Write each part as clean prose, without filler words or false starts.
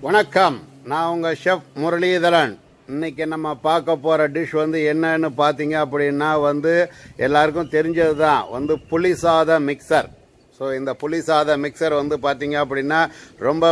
வணக்கம், நான் உங்கள் ஷெஃப் முரளிதரன். இன்றைக்கி நம்ம பார்க்க போகிற டிஷ் என்னன்னு பார்த்தீங்க அப்படின்னா எல்லாருக்கும் தெரிஞ்சது தான் புளி சாத மிக்சர். ஸோ இந்த புளி சாத மிக்சர் பார்த்தீங்க அப்படின்னா ரொம்ப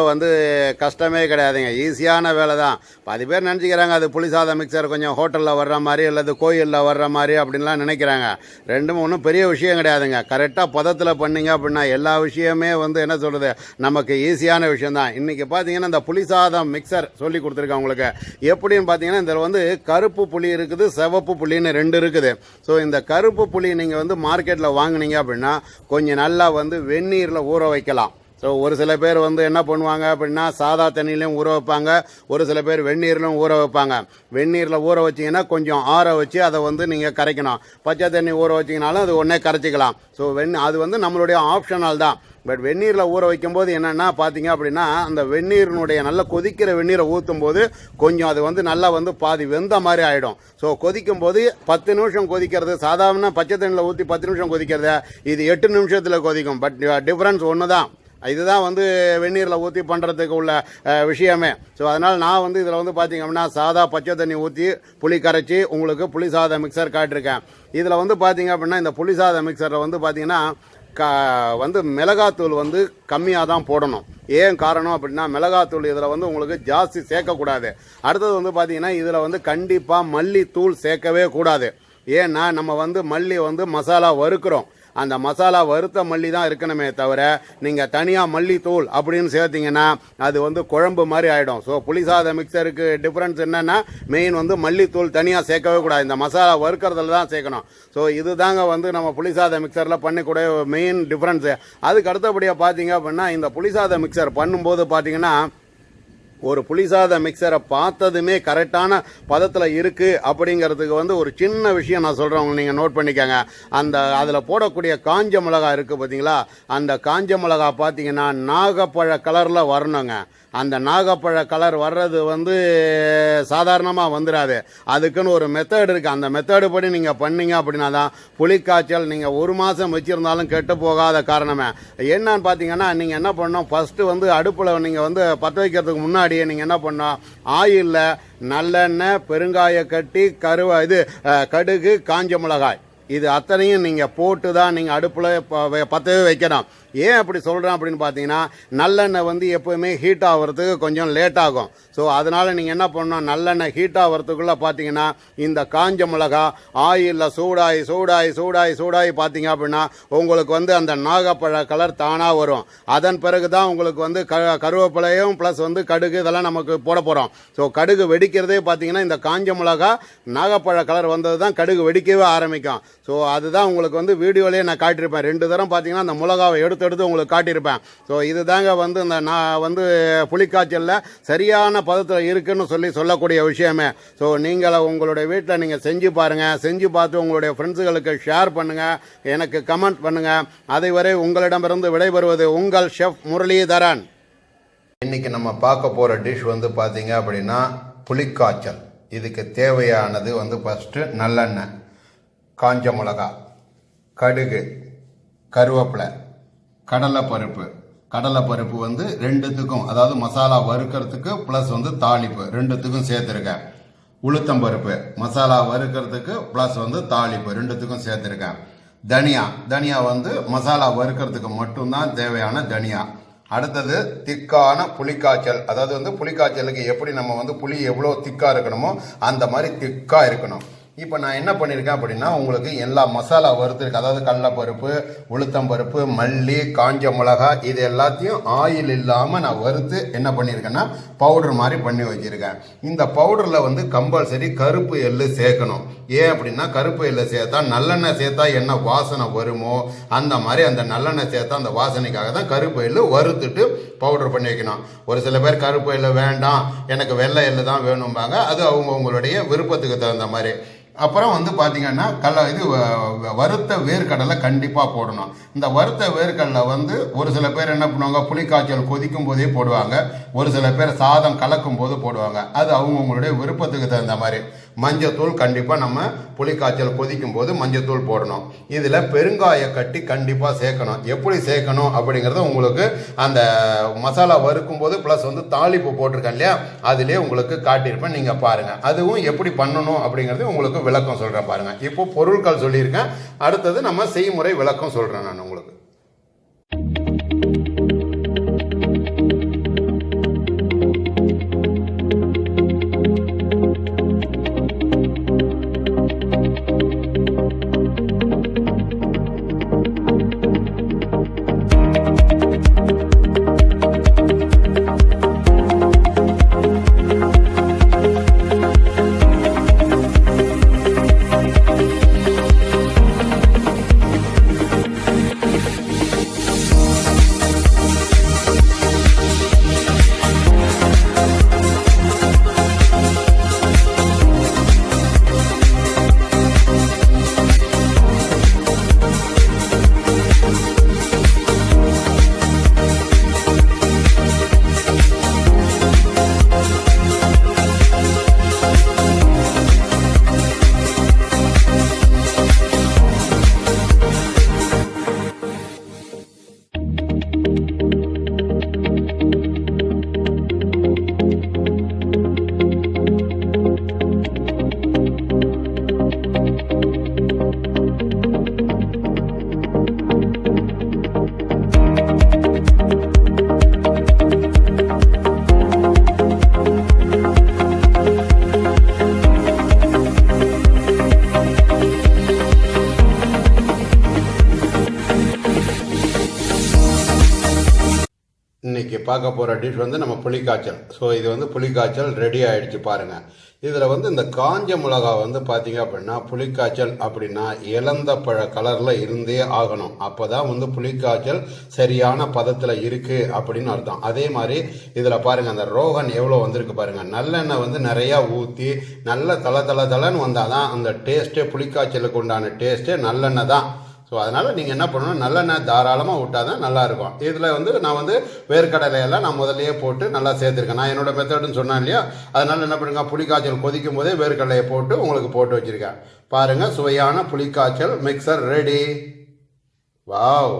கஷ்டமே கிடையாதுங்க, ஈஸியான வேலை தான். பாதி பேர் நினச்சிக்கிறாங்க அது புளி சாத மிக்சர் கொஞ்சம் ஹோட்டலில் வர்ற மாதிரி அல்லது கோயிலில் வர்ற மாதிரி அப்படின்லாம் நினைக்கிறாங்க. ரெண்டும் ஒன்றும் பெரிய விஷயம் கிடையாதுங்க. கரெக்டாக பதத்தில் பண்ணிங்க அப்படின்னா எல்லா விஷயமே என்ன சொல்கிறது, நமக்கு ஈஸியான விஷயந்தான். இன்றைக்கி பார்த்தீங்கன்னா இந்த புளி சாதம் மிக்சர் சொல்லி கொடுத்துருக்கேன் உங்களுக்கு. எப்படின்னு பார்த்தீங்கன்னா இதில் கருப்பு புளி இருக்குது, சிவப்பு புளின்னு ரெண்டு இருக்குது. ஸோ இந்த கருப்பு புளி நீங்கள் மார்க்கெட்டில் வாங்கினீங்க அப்படின்னா கொஞ்சம் நல்லா வெந்நீரில் ஊற வைக்கலாம். ஸோ ஒரு சில பேர் என்ன பண்ணுவாங்க அப்படின்னா சாதா தண்ணியிலையும் ஊற வைப்பாங்க, ஒரு சில பேர் வெந்நீரிலும் ஊற வைப்பாங்க. வெந்நீரில் ஊற வச்சிங்கன்னா கொஞ்சம் ஆற வச்சு அதை நீங்கள் கரைக்கணும். பச்சை தண்ணி ஊற வச்சிங்கனாலும் அது ஒன்றே கரைச்சிக்கலாம். ஸோ அது நம்மளுடைய ஆப்ஷனல் தான். பட் வெந்நீரில் ஊற வைக்கும்போது என்னென்னா பார்த்தீங்க அப்படின்னா அந்த வெந்நீரினுடைய நல்ல கொதிக்கிற வெந்நீரை ஊற்றும் போது கொஞ்சம் அது நல்லா பாதி வெந்த மாதிரி ஆகிடும். ஸோ கொதிக்கும் போது 10 நிமிஷம் கொதிக்கிறது, சாதாரண பச்சை தண்ணியில் ஊற்றி 10 நிமிஷம் கொதிக்கிறது, இது 8 நிமிஷத்தில் கொதிக்கும். பட் டிஃப்ரென்ஸ் ஒன்று தான். இதுதான் வெந்நீரில் ஊற்றி பண்ணுறதுக்கு உள்ள விஷயமே. ஸோ அதனால் நான் இதில் பார்த்தீங்க அப்படின்னா சாதா பச்சை தண்ணி ஊற்றி புளி கரைச்சி உங்களுக்கு புளி சாத மிக்சர் காட்டியிருக்கேன். இதில் பார்த்தீங்க அப்படின்னா இந்த புளி சாத மிக்சரில் பார்த்தீங்கன்னா மிளகாத்தூள் கம்மியாக தான் போடணும். ஏன் காரணம் அப்படின்னா மிளகாத்தூள் இதில் உங்களுக்கு ஜாஸ்தி சேர்க்கக்கூடாது. அடுத்தது பார்த்தீங்கன்னா இதில் கண்டிப்பாக மல்லித்தூள் சேர்க்கவே கூடாது. ஏன்னா நம்ம மல்லி மசாலா வறுக்கிறோம், அந்த மசாலா வறுத்த மல்லி தான் இருக்கணுமே தவிர நீங்கள் தனியாக மல்லித்தூள் அப்படின்னு சேர்த்திங்கன்னா அது குழம்பு மாதிரி ஆகிடும். ஸோ புளிசாத மிக்சருக்கு டிஃப்ரென்ஸ் என்னென்னா மெயின் மல்லித்தூள் தனியாக சேர்க்கவே கூடாது, இந்த மசாலா வறுக்கிறதுல தான் சேர்க்கணும். ஸோ இது தாங்க நம்ம புளிசாத மிக்சரில் பண்ணக்கூடிய மெயின் டிஃப்ரென்ஸு. அதுக்கு அடுத்தபடியாக பார்த்தீங்க அப்படின்னா இந்த புளிசாத மிக்சர் பண்ணும்போது பார்த்தீங்கன்னா ஒரு புளிசாத மிக்சரை பார்த்ததுமே கரெக்டான பதத்தில் இருக்குது அப்படிங்கிறதுக்கு ஒரு சின்ன விஷயம் நான் சொல்கிறேன், நீங்கள் நோட் பண்ணிக்கோங்க. அதில் போடக்கூடிய காஞ்ச மிளகாய் இருக்குது பார்த்தீங்களா, அந்த காஞ்ச மிளகாய் பார்த்தீங்கன்னா நாகப்பழ கலரில் வரணுங்க. அந்த நாகப்பழ கலர் வர்றது சாதாரணமாக வந்துடாது, அதுக்குன்னு ஒரு மெத்தட் இருக்குது. அந்த மெத்தடு படி நீங்கள் பண்ணீங்க அப்படின்னா தான் புளிக்காய்ச்சல் நீங்கள் 1 மாதம் வச்சுருந்தாலும் கெட்டு போகாத காரணமே. என்னன்னு பார்த்தீங்கன்னா நீங்கள் என்ன பண்ணணும், ஃபஸ்ட்டு அடுப்பில் நீங்கள் பற்ற வைக்கிறதுக்கு முன்னாடியே நீங்கள் என்ன பண்ணணும், ஆயிலில் நல்லெண்ணெய், பெருங்காய கட்டி, கடுகு, காஞ்ச மிளகாய் இது அத்தனையும் நீங்கள் போட்டு தான் நீங்கள் அடுப்பில் பற்றவே வைக்கணும். ஏன் அப்படி சொல்கிறேன் அப்படின்னு பார்த்தீங்கன்னா நல்லெண்ணெய் எப்போவுமே ஹீட் ஆகிறதுக்கு கொஞ்சம் லேட் ஆகும். ஸோ அதனால் நீங்கள் என்ன பண்ணணும், நல்லெண்ணெய் ஹீட் ஆகிறதுக்குள்ளே பார்த்தீங்கன்னா இந்த காஞ்ச மிளகா ஆயிலில் சூடாகி சூடாகி சூடாகி சூடாகி பார்த்தீங்க அப்படின்னா உங்களுக்கு அந்த நாகப்பழ கலர் தானாக வரும். அதன் பிறகு தான் உங்களுக்கு கருவேப்பிலையும் ப்ளஸ் கடுகு இதெல்லாம் நமக்கு போட போகிறோம். ஸோ கடுகு வெடிக்கிறதே பார்த்தீங்கன்னா இந்த காஞ்ச மிளகா நாகப்பழ கலர் வந்தது தான் கடுகு வெடிக்கவே ஆரம்பிக்கும். ஸோ அதுதான் உங்களுக்கு வீடியோலேயே நான் காட்டியிருப்பேன். 2 தரம் பார்த்தீங்கன்னா அந்த மிளகாவை எடுத்து உங்களுக்கு காட்டியிருப்பேன். ஸோ இது தாங்க இந்த நான் புளிக்காய்ச்சலில் சரியான பதத்தில் இருக்குன்னு சொல்லக்கூடிய விஷயமே. ஸோ நீங்கள் உங்களுடைய வீட்டில் நீங்கள் செஞ்சு பாருங்கள், செஞ்சு பார்த்து உங்களுடைய ஃப்ரெண்ட்ஸுகளுக்கு ஷேர் பண்ணுங்கள், எனக்கு கமெண்ட் பண்ணுங்கள். அதுவரை உங்களிடமிருந்து விடைபெறுவது உங்கள் ஷெஃப் முரளிதரன். இன்றைக்கி நம்ம பார்க்க போகிற டிஷ் பார்த்தீங்க அப்படின்னா புளிக்காய்ச்சல். இதுக்கு தேவையானது ஃபஸ்ட்டு நல்லெண்ணெய், காஞ்ச மிளகா, கடுகு, கருவேப்பிலை, கடலைப்பருப்பு. கடலைப்பருப்பு ரெண்டுத்துக்கும், அதாவது மசாலா வறுக்கிறதுக்கு ப்ளஸ் தாளிப்பு ரெண்டுத்துக்கும் சேர்த்துருக்கேன். உளுத்தம்பருப்பு மசாலா வறுக்கிறதுக்கு ப்ளஸ் தாளிப்பு ரெண்டுத்துக்கும் சேர்த்துருக்கேன். தனியா மசாலா வறுக்கிறதுக்கு மட்டும்தான் தேவையான தனியா. அடுத்தது திக்கான புளிக்காய்ச்சல், அதாவது புளிக்காய்ச்சலுக்கு எப்படி நம்ம புளி எவ்வளோ திக்காக இருக்கணுமோ அந்த மாதிரி திக்காக இருக்கணும். இப்போ நான் என்ன பண்ணியிருக்கேன் அப்படின்னா உங்களுக்கு எல்லா மசாலா வறுத்துருக்கு, அதாவது கடலைப்பருப்பு, உளுத்தம்பருப்பு, மல்லி, காஞ்ச மிளகா இது எல்லாத்தையும் ஆயில் இல்லாமல் நான் வறுத்து என்ன பண்ணியிருக்கேன்னா பவுடர் மாதிரி பண்ணி வச்சுருக்கேன். இந்த பவுடரில் கம்பல்சரி கருப்பு எள்ளு சேர்க்கணும். ஏன் அப்படின்னா கருப்பு எள்ளு சேர்த்தா நல்லெண்ணெய் சேர்த்தா என்ன வாசனை வருமோ அந்த மாதிரி அந்த நல்லெண்ணெய் சேர்த்தா அந்த வாசனைக்காக தான் கருப்பு எள்ளு வறுத்துட்டு பவுடர் பண்ணி வைக்கணும். ஒரு சில பேர் கருப்பு எள்ளு வேண்டாம் எனக்கு வெள்ளை எள்ளு தான் வேணும்பாங்க, அது அவங்களுடைய விருப்பத்துக்கு தகுந்த மாதிரி. அப்புறம் வந்து பார்த்தீங்கன்னா வறுத்த வேர்க்கடலை கண்டிப்பாக போடணும். இந்த வறுத்த வேர்க்கடலை வந்து ஒரு சில பேர் என்ன பண்ணுவாங்க, புளிக்காய்ச்சல் கொதிக்கும் போதே போடுவாங்க, ஒரு சில பேர் சாதம் கலக்கும் போது போடுவாங்க. அது அவங்கவுங்களுடைய விருப்பத்துக்கு தகுந்த மாதிரி. மஞ்சத்தூள் கண்டிப்பாக நம்ம புளிக்காய்ச்சல் கொதிக்கும் போது மஞ்சத்தூள் போடணும். இதில் பெருங்காய கட்டி கண்டிப்பாக சேர்க்கணும். எப்படி சேர்க்கணும் அப்படிங்கிறத உங்களுக்கு அந்த மசாலா வறுக்கும் போது ப்ளஸ் வந்து தாளிப்பு போட்டிருக்கேன் இல்லையா, அதிலே உங்களுக்கு காட்டியிருப்பேன், நீங்கள் பாருங்கள். அதுவும் எப்படி பண்ணணும் அப்படிங்கிறது உங்களுக்கு விளக்கம் சொல்கிறேன் பாருங்க. இப்போ பொருட்கள் சொல்லியிருக்கேன், அடுத்தது நம்ம செய்முறை விளக்கம் சொல்கிறேன் நான் உங்களுக்கு. இன்னைக்கு பார்க்க போகிற டிஷ் வந்து நம்ம புளிக்காய்ச்சல். ஸோ இது வந்து புளிக்காய்ச்சல் ரெடி ஆகிடுச்சு பாருங்கள். இதில் வந்து இந்த காஞ்ச மிளகா வந்து பார்த்தீங்க அப்படின்னா, புளிக்காய்ச்சல் அப்படின்னா இளந்த பழ கலரில் இருந்தே ஆகணும். அப்போ தான் வந்து புளிக்காய்ச்சல் சரியான பதத்தில் இருக்குது அப்படின்னு அர்த்தம். அதே மாதிரி இதில் பாருங்கள், அந்த ரோகன் எவ்வளோ வந்திருக்கு பாருங்கள். நல்லெண்ணெய் வந்து நிறையா ஊற்றி நல்ல தளன்னு வந்தால் தான் அந்த டேஸ்ட்டே, புளிக்காய்ச்சலுக்கு உண்டான டேஸ்ட்டே நல்லெண்ணெய் தான். ஸோ அதனால் நீங்கள் என்ன பண்ணணும், நல்லெண்ணெய் தாராளமாக விட்டால் தான் நல்லாயிருக்கும். இதில் வந்து நான் வந்து வேர்க்கடலையெல்லாம் நான் முதல்லையே போட்டு நல்லா சேர்த்துருக்கேன். நான் என்னோட மெத்தடுன்னு சொன்னேன் இல்லையா, அதனால் என்ன பண்ணுங்க, புளிக்காய்ச்சல் கொதிக்கும் போதே வேர்க்கடலையை போட்டு உங்களுக்கு போட்டு வச்சுருக்கேன். பாருங்கள், சுவையான புளிக்காய்ச்சல் மிக்சர் ரெடி. வாவ்.